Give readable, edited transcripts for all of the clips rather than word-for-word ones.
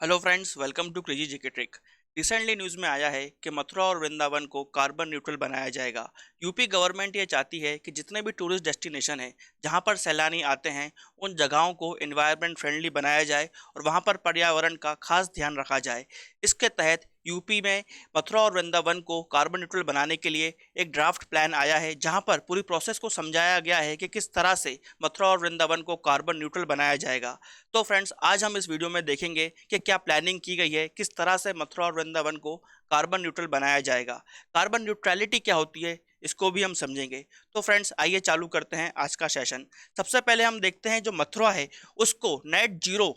Hello friends, welcome to crazy GK trick. Recently news में आया है कि मथुरा और वृंदावन को कार्बन न्यूट्रल बनाया जाएगा। यूपी गवर्नमेंट ये चाहती है कि जितने भी टूरिस्ट डेस्टिनेशन हैं जहां पर सैलानी आते हैं उन जगहों को एनवायरनमेंट फ्रेंडली बनाया जाए और वहां पर पर्यावरण का खास ध्यान रखा जाए। इसके तहत यूपी में मथुरा और वृंदावन को कार्बन न्यूट्रल बनाने के लिए एक ड्राफ्ट प्लान आया है जहां पर पूरी प्रोसेस को समझाया गया है कि किस तरह से मथुरा और वृंदावन को कार्बन न्यूट्रल बनाया जाएगा। तो फ्रेंड्स, आज हम इस वीडियो में देखेंगे कि क्या प्लानिंग की गई है, किस तरह से मथुरा और वृंदावन को कार्बन न्यूट्रल बनाया जाएगा, कार्बन न्यूट्रलिटी क्या होती है, इसको भी हम समझेंगे। तो फ्रेंड्स, आइए चालू करते हैं आज का सेशन। सबसे पहले हम देखते हैं जो मथुरा है उसको net zero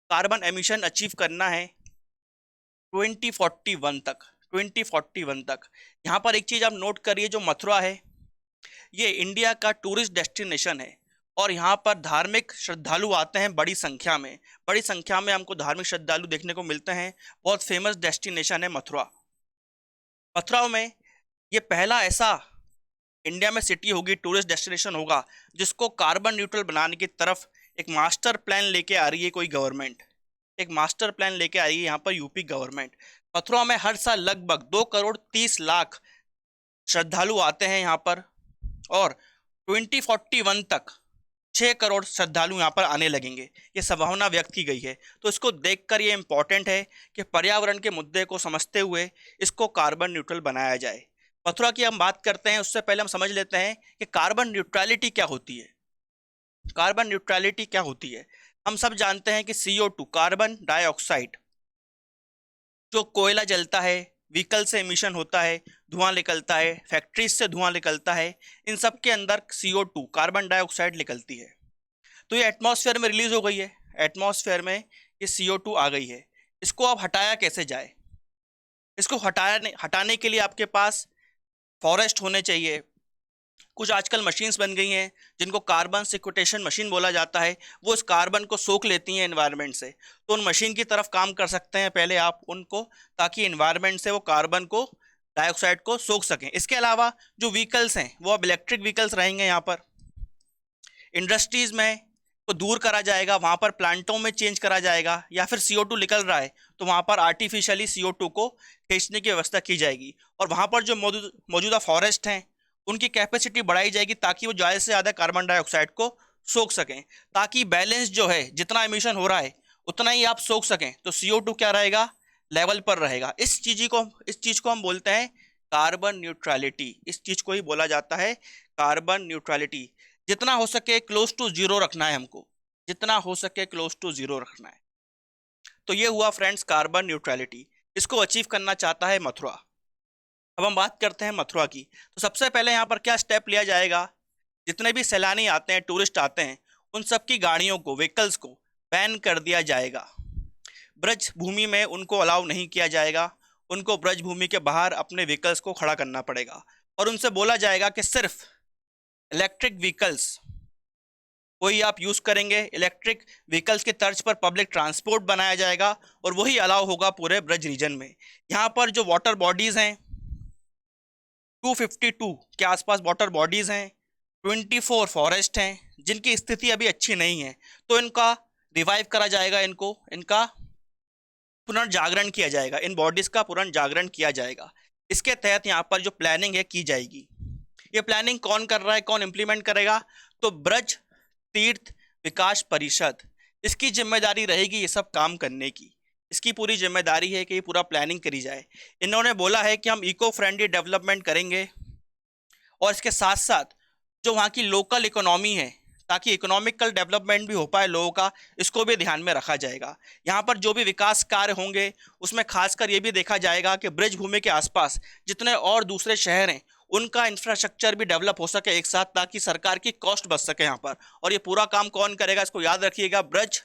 carbon emission achieve करना है 2041 तक। 2041 तक यहाँ पर एक चीज आप नोट करिए, जो मथुरा है ये इंडिया का टूरिस्ट डेस्टिनेशन है और यहाँ पर धार्मिक श्रद्धालु आते हैं बड़ी संख्या में। बड़ी संख्या में हमको धार्मिक श्रद्धालु देखने को मिलते हैं। बहुत फेमस डेस्टिनेशन है मथुरा। मथुरा में ये पहला ऐसा इंडिया में सिटी होगी, टूरिस्ट डेस्टिनेशन होगा जिसको कार्बन न्यूट्रल बनाने की तरफ एक मास्टर प्लान लेके आ रही है कोई गवर्नमेंट। एक मास्टर प्लान लेके आ रही है यहाँ पर यूपी गवर्नमेंट। मथुरा में हर साल लगभग 2 करोड़ 30 लाख श्रद्धालु आते हैं यहाँ पर और 2041 तक 6 करोड़ श्रद्धालु यहाँ पर आने लगेंगे, ये संभावना व्यक्त की गई है। तो इसको देखकर ये इंपॉर्टेंट है कि पर्यावरण के मुद्दे को समझते हुए इसको कार्बन न्यूट्रल बनाया जाए। मथुरा की हम बात करते हैं उससे पहले हम समझ लेते हैं कि कार्बन न्यूट्रलिटी क्या होती है। कार्बन न्यूट्रलिटी क्या होती है, हम सब जानते हैं कि CO2 कार्बन डाइऑक्साइड जो कोयला जलता है, व्हीकल से एमिशन होता है, धुआं निकलता है, फैक्ट्रीज से धुआं निकलता है, इन सब के अंदर CO2 कार्बन डाइऑक्साइड निकलती है। तो ये एटमॉस्फेयर में रिलीज हो गई है, एटमॉस्फेयर में ये CO2 आ गई है। इसको अब हटाया कैसे जाए? इसको हटाने के लिए आपके पास फॉरेस्ट होने चाहिए। कुछ आजकल मशीन्स बन गई हैं जिनको कार्बन सिक्वेस्ट्रेशन मशीन बोला जाता है। वो इस कार्बन को सोख लेती हैं एनवायरनमेंट से। तो उन मशीन की तरफ काम कर सकते हैं पहले आप उनको, ताकि एनवायरनमेंट से वो कार्बन को डाइऑक्साइड को सोख सकें। इसके अलावा जो व्हीकल्स हैं वो अब इलेक्ट्रिक व्हीकल्स रहेंगे। यहाँ पर इंडस्ट्रीज में को दूर करा जाएगा, वहाँ पर प्लांटों में चेंज करा जाएगा, या फिर CO2 निकल रहा है तो वहाँ पर आर्टिफिशियली CO2 को खींचने की व्यवस्था की जाएगी। और वहाँ पर जो मौजूदा फॉरेस्ट हैं उनकी कैपेसिटी बढ़ाई जाएगी ताकि वो ज़्यादा से ज़्यादा कार्बन डाइऑक्साइड को सोख सकें, ताकि बैलेंस जो है जितना एमिशन हो रहा है उतना ही आप सोख सकें। तो CO2 क्या रहेगा, लेवल पर रहेगा। इस चीज़ को हम बोलते हैं कार्बन न्यूट्रलिटी। इस चीज़ को ही बोला जाता है कार्बन न्यूट्रलिटी। जितना हो सके क्लोज टू जीरो रखना है हमको, जितना हो सके क्लोज टू जीरो रखना है। तो ये हुआ फ्रेंड्स कार्बन न्यूट्रलिटी। इसको अचीव करना चाहता है मथुरा। अब हम बात करते हैं मथुरा की। तो सबसे पहले यहाँ पर क्या स्टेप लिया जाएगा, जितने भी सैलानी आते हैं, टूरिस्ट आते हैं, उन सब की गाड़ियों को, व्हीकल्स को बैन कर दिया जाएगा। ब्रज भूमि में उनको अलाउ नहीं किया जाएगा। उनको ब्रज भूमि के बाहर अपने व्हीकल्स को खड़ा करना पड़ेगा और उनसे बोला जाएगा कि सिर्फ इलेक्ट्रिक व्हीकल्स वही आप यूज करेंगे। इलेक्ट्रिक व्हीकल्स के तर्ज पर पब्लिक ट्रांसपोर्ट बनाया जाएगा और वही अलाउ होगा पूरे ब्रज रीजन में। यहाँ पर जो वाटर बॉडीज हैं 252 के आसपास वाटर बॉडीज हैं, 24 फॉरेस्ट हैं जिनकी स्थिति अभी अच्छी नहीं है। तो इनका रिवाइव करा जाएगा, इनका पुनर्जागरण किया जाएगा, इन बॉडीज का पुनर्जागरण किया जाएगा। इसके तहत यहाँ पर जो प्लानिंग है की जाएगी। ये प्लानिंग कौन कर रहा है, कौन इंप्लीमेंट करेगा? तो ब्रज तीर्थ विकास परिषद, इसकी जिम्मेदारी रहेगी ये सब काम करने की। इसकी पूरी जिम्मेदारी है कि ये पूरा प्लानिंग करी जाए। इन्होंने बोला है कि हम इको फ्रेंडली डेवलपमेंट करेंगे और इसके साथ साथ जो वहाँ की लोकल इकोनॉमी है, ताकि इकोनॉमिकल डेवलपमेंट भी हो पाए लोगों का, इसको भी ध्यान में रखा जाएगा। यहाँ पर जो भी विकास कार्य होंगे उसमें खासकर ये भी देखा जाएगा कि ब्रज भूमि के आसपास जितने और दूसरे शहर हैं उनका इंफ्रास्ट्रक्चर भी डेवलप हो सके एक साथ, ताकि सरकार की कॉस्ट बच सके यहाँ पर। और ये पूरा काम कौन करेगा, इसको याद रखिएगा, ब्रज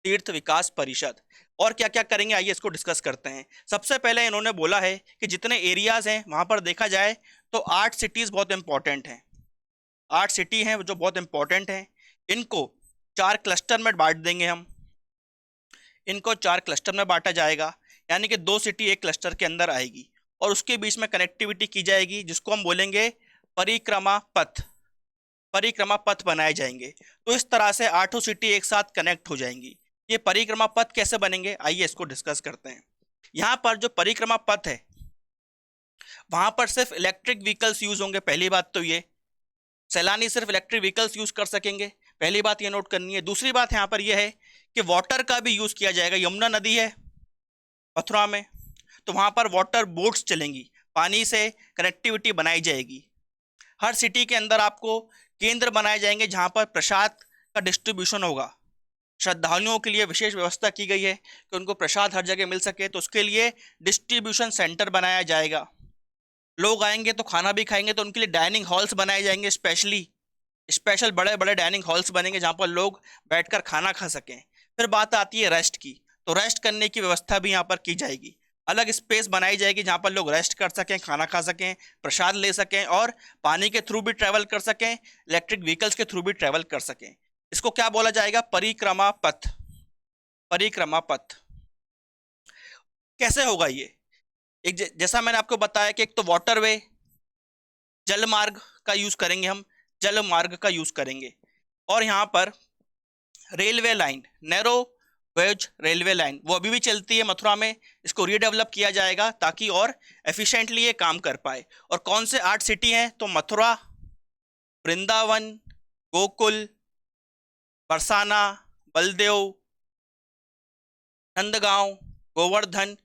तीर्थ विकास परिषद। और क्या क्या करेंगे आइए इसको डिस्कस करते हैं। सबसे पहले इन्होंने बोला है कि जितने एरियाज हैं वहाँ पर देखा जाए तो 8 सिटीज़ बहुत इंपॉर्टेंट हैं। 8 सिटी हैं जो बहुत इंपॉर्टेंट हैं। इनको 4 क्लस्टर में बांट देंगे हम। इनको 4 क्लस्टर में बांटा जाएगा, यानी कि 2 सिटी एक क्लस्टर के अंदर आएगी और उसके बीच में कनेक्टिविटी की जाएगी जिसको हम बोलेंगे परिक्रमा पथ। परिक्रमा पथ बनाए जाएंगे। तो इस तरह से 8 सिटी एक साथ कनेक्ट हो जाएंगी। ये परिक्रमा पथ कैसे बनेंगे, आइए इसको डिस्कस करते हैं। यहाँ पर जो परिक्रमा पथ है वहां पर सिर्फ इलेक्ट्रिक व्हीकल्स यूज होंगे, पहली बात तो ये, सैलानी सिर्फ इलेक्ट्रिक व्हीकल्स यूज कर सकेंगे, पहली बात ये नोट करनी है। दूसरी बात यहाँ पर यह है कि वाटर का भी यूज किया जाएगा। यमुना नदी है मथुरा में, तो वहां पर वाटर बोट्स चलेंगी, पानी से कनेक्टिविटी बनाई जाएगी। हर सिटी के अंदर आपको केंद्र बनाए जाएंगे जहां पर प्रसाद का डिस्ट्रीब्यूशन होगा। श्रद्धालुओं के लिए विशेष व्यवस्था की गई है कि उनको प्रसाद हर जगह मिल सके, तो उसके लिए डिस्ट्रीब्यूशन सेंटर बनाया जाएगा। लोग आएंगे तो खाना भी खाएंगे, तो उनके लिए डाइनिंग हॉल्स बनाए जाएंगे, स्पेशल बड़े बड़े डाइनिंग हॉल्स बनेंगे जहां पर लोग बैठकर खाना खा सकें। फिर बात आती है रेस्ट की, तो रेस्ट करने की व्यवस्था भी यहाँ पर की जाएगी। अलग स्पेस बनाई जाएगी जहां पर लोग रेस्ट कर सकें, खाना खा सकें, प्रसाद ले सकें और पानी के थ्रू भी ट्रैवल कर सकें, इलेक्ट्रिक व्हीकल्स के थ्रू भी ट्रैवल कर सकें। इसको क्या बोला जाएगा, परिक्रमा पथ। परिक्रमा पथ कैसे होगा ये, एक जैसा मैंने आपको बताया कि एक तो वाटरवे, जल मार्ग का यूज करेंगे, हम जल मार्ग का यूज करेंगे। और यहाँ पर railway line, narrow gauge railway line, वो अभी भी चलती है मथुरा में, इसको रीडेवलप किया जाएगा ताकि और एफिशिएंटली ये काम कर पाए। और कौन से 8 सिटी हैं, तो मथुरा, वृंदावन, गोकुल, बरसाना, बलदेव, नंदगांव, गोवर्धन,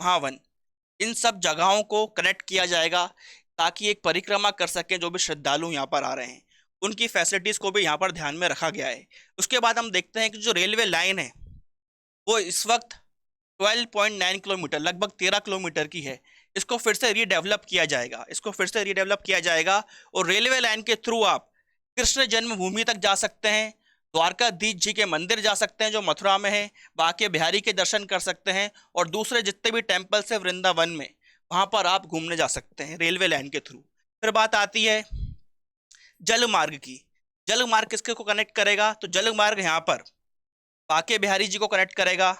महावन, इन सब जगहों को कनेक्ट किया जाएगा ताकि एक परिक्रमा कर सकें जो भी श्रद्धालु यहाँ पर आ रहे हैं, उनकी फैसिलिटीज को भी यहाँ पर ध्यान में रखा गया है। उसके बाद हम देखते हैं कि जो रेलवे लाइन है वो इस वक्त 12.9 किलोमीटर, लगभग 13 किलोमीटर की है। इसको फिर से रीडेवलप किया जाएगा, इसको फिर से रीडेवलप किया जाएगा और रेलवे लाइन के थ्रू आप कृष्ण जन्मभूमि तक जा सकते हैं, द्वारकाधीश जी के मंदिर जा सकते हैं जो मथुरा में है, बाके बिहारी के दर्शन कर सकते हैं और दूसरे जितने भी टेम्पल्स है वृंदावन में, वहां पर आप घूमने जा सकते हैं रेलवे लाइन के थ्रू। फिर बात आती है जल मार्ग की। जल मार्ग किसके को कनेक्ट करेगा, तो जल मार्ग यहाँ पर बाके बिहारी जी को कनेक्ट करेगा,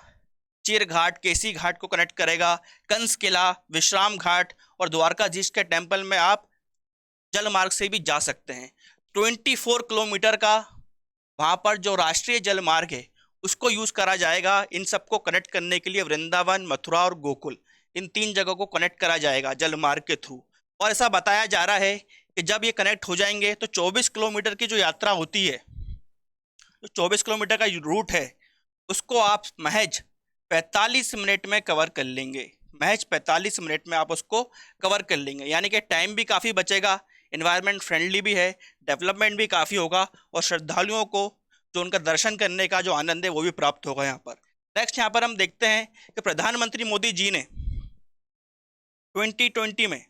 चीर घाट, केसी घाट को कनेक्ट करेगा, कंस किला, विश्राम घाट और द्वारकाधीश के टेम्पल में आप जल मार्ग से भी जा सकते हैं। 24 किलोमीटर का वहां पर जो राष्ट्रीय जल मार्ग है उसको यूज करा जाएगा इन सबको कनेक्ट करने के लिए। वृंदावन, मथुरा और गोकुल, इन 3 जगहों को कनेक्ट करा जाएगा जल मार्ग के थ्रू। और ऐसा बताया जा रहा है कि जब ये कनेक्ट हो जाएंगे तो 24 किलोमीटर की जो यात्रा होती है, जो 24 किलोमीटर का रूट है, उसको आप महज 45 मिनट में कवर कर लेंगे। महज 45 मिनट में आप उसको कवर कर लेंगे, यानी कि टाइम भी काफ़ी बचेगा, इन्वायरमेंट फ्रेंडली भी है, डेवलपमेंट भी काफ़ी होगा और श्रद्धालुओं को जो उनका दर्शन करने का जो आनंद है वो भी प्राप्त होगा यहाँ पर। नेक्स्ट यहाँ पर हम देखते हैं कि प्रधानमंत्री मोदी जी ने 2020 में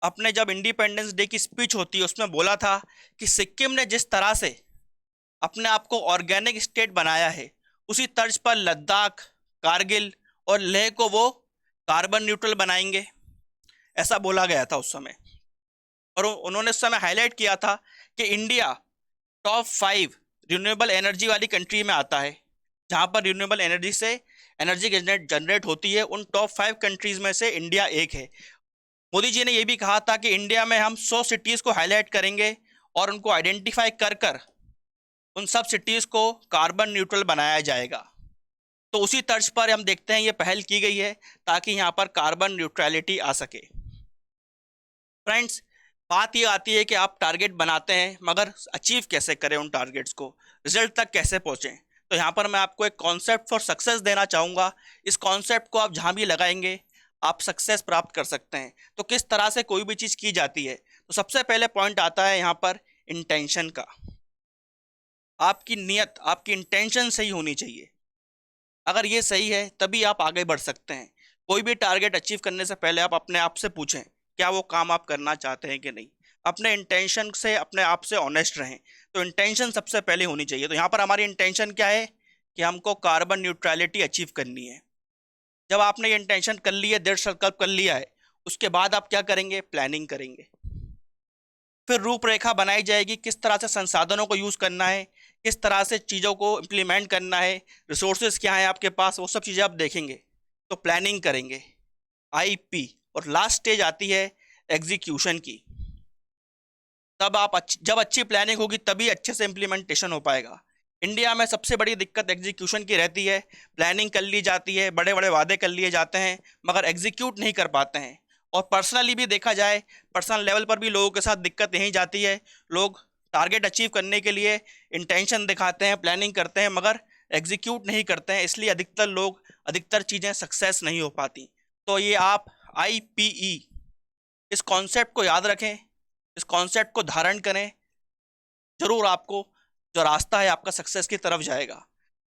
अपने जब इंडिपेंडेंस डे की स्पीच होती है उसमें बोला था कि सिक्किम ने जिस तरह से अपने आप को ऑर्गेनिक स्टेट बनाया है, उसी तर्ज पर लद्दाख, कारगिल और लेह को वो कार्बन न्यूट्रल बनाएंगे, ऐसा बोला गया था उस समय। और उन्होंने उस समय हाईलाइट किया था कि इंडिया टॉप 5 रिन्यूएबल एनर्जी वाली कंट्री में आता है, जहां पर रिन्यूएबल एनर्जी से एनर्जी जनरेट होती है, उन टॉप 5 कंट्रीज में से इंडिया एक है। मोदी जी ने यह भी कहा था कि इंडिया में हम 100 सिटीज़ को हाईलाइट करेंगे और उनको आइडेंटिफाई कर कर उन सब सिटीज़ को कार्बन न्यूट्रल बनाया जाएगा। तो उसी तर्ज पर हम देखते हैं ये पहल की गई है ताकि यहाँ पर कार्बन न्यूट्रलिटी आ सके। फ्रेंड्स, बात ये आती है कि आप टारगेट बनाते हैं मगर अचीव कैसे करें, उन टारगेट्स को रिजल्ट तक कैसे पहुँचें। तो यहाँ पर मैं आपको एक कॉन्सेप्ट फॉर सक्सेस देना चाहूँगा। इस कॉन्सेप्ट को आप जहाँ भी लगाएंगे आप सक्सेस प्राप्त कर सकते हैं। तो किस तरह से कोई भी चीज़ की जाती है, तो सबसे पहले पॉइंट आता है यहाँ पर इंटेंशन का। आपकी नियत, आपकी इंटेंशन सही होनी चाहिए। अगर ये सही है तभी आप आगे बढ़ सकते हैं। कोई भी टारगेट अचीव करने से पहले आप अपने आप से पूछें क्या वो काम आप करना चाहते हैं कि नहीं। अपने इंटेंशन से अपने आप से ऑनेस्ट रहें। तो इंटेंशन सबसे पहले होनी चाहिए। तो यहाँ पर हमारी इंटेंशन क्या है कि हमको कार्बन न्यूट्रलिटी अचीव करनी है। जब आपने ये इंटेंशन कर ली है, दृढ़ संकल्प कर लिया है, उसके बाद आप क्या करेंगे, प्लानिंग करेंगे। फिर रूपरेखा बनाई जाएगी, किस तरह से संसाधनों को यूज़ करना है, किस तरह से चीज़ों को इम्प्लीमेंट करना है, रिसोर्सेज क्या है आपके पास, वो सब चीज़ें आप देखेंगे। तो प्लानिंग करेंगे, आईपी। और लास्ट स्टेज आती है एग्जीक्यूशन की। तब आप जब अच्छी प्लानिंग होगी तभी अच्छे से इम्प्लीमेंटेशन हो पाएगा। इंडिया में सबसे बड़ी दिक्कत एग्जीक्यूशन की रहती है। प्लानिंग कर ली जाती है, बड़े बड़े वादे कर लिए जाते हैं, मगर एग्जीक्यूट नहीं कर पाते हैं। और पर्सनली भी देखा जाए, पर्सनल लेवल पर भी लोगों के साथ दिक्कत यही जाती है। लोग टारगेट अचीव करने के लिए इंटेंशन दिखाते हैं, प्लानिंग करते हैं, मगर एग्जीक्यूट नहीं करते हैं। इसलिए अधिकतर चीज़ें सक्सेस नहीं हो पाती। तो ये आप IPE इस कॉन्सेप्ट को याद रखें, इस कॉन्सेप्ट को धारण करें, जरूर आपको जो रास्ता है आपका सक्सेस की तरफ जाएगा।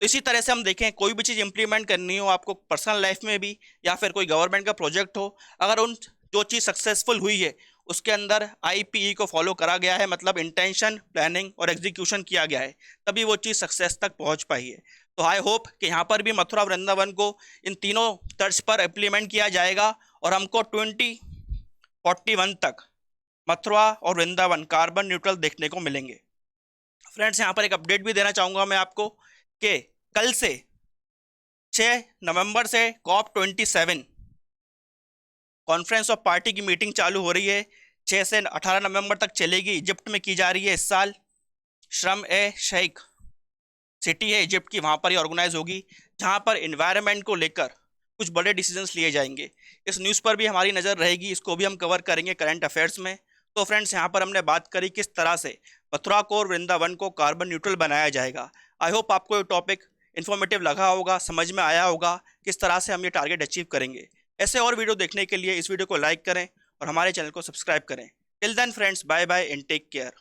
तो इसी तरह से हम देखें, कोई भी चीज़ इंप्लीमेंट करनी हो आपको पर्सनल लाइफ में भी, या फिर कोई गवर्नमेंट का प्रोजेक्ट हो, अगर उन जो चीज़ सक्सेसफुल हुई है उसके अंदर IPE को फॉलो करा गया है, मतलब इंटेंशन, प्लानिंग और एग्जीक्यूशन किया गया है, तभी वो चीज़ सक्सेस तक पहुंच पाई है। तो आई होप कि यहाँ पर भी मथुरा वृंदावन को इन तीनों तर्ज पर इम्प्लीमेंट किया जाएगा और हमको 2041 तक मथुरा और वृंदावन कार्बन न्यूट्रल देखने को मिलेंगे। फ्रेंड्स, यहाँ पर एक अपडेट भी देना चाहूँगा मैं आपको कि कल से 6 नवंबर से COP27 कॉन्फ्रेंस ऑफ पार्टी की मीटिंग चालू हो रही है। 6 से 18 नवंबर तक चलेगी। इजिप्ट में की जा रही है इस साल। शर्म ए शेख सिटी है इजिप्ट की, वहाँ पर ही ऑर्गेनाइज होगी, जहाँ पर इन्वायरमेंट को लेकर कुछ बड़े डिसीजंस लिए जाएंगे। इस न्यूज़ पर भी हमारी नज़र रहेगी, इसको भी हम कवर करेंगे करंट अफेयर्स में। तो फ्रेंड्स, यहाँ पर हमने बात करी किस तरह से मथुरा को और वृंदावन को कार्बन न्यूट्रल बनाया जाएगा। आई होप आपको ये टॉपिक इन्फॉर्मेटिव लगा होगा, समझ में आया होगा किस तरह से हम ये टारगेट अचीव करेंगे। ऐसे और वीडियो देखने के लिए इस वीडियो को लाइक करें और हमारे चैनल को सब्सक्राइब करें। Till then friends, bye bye and take care.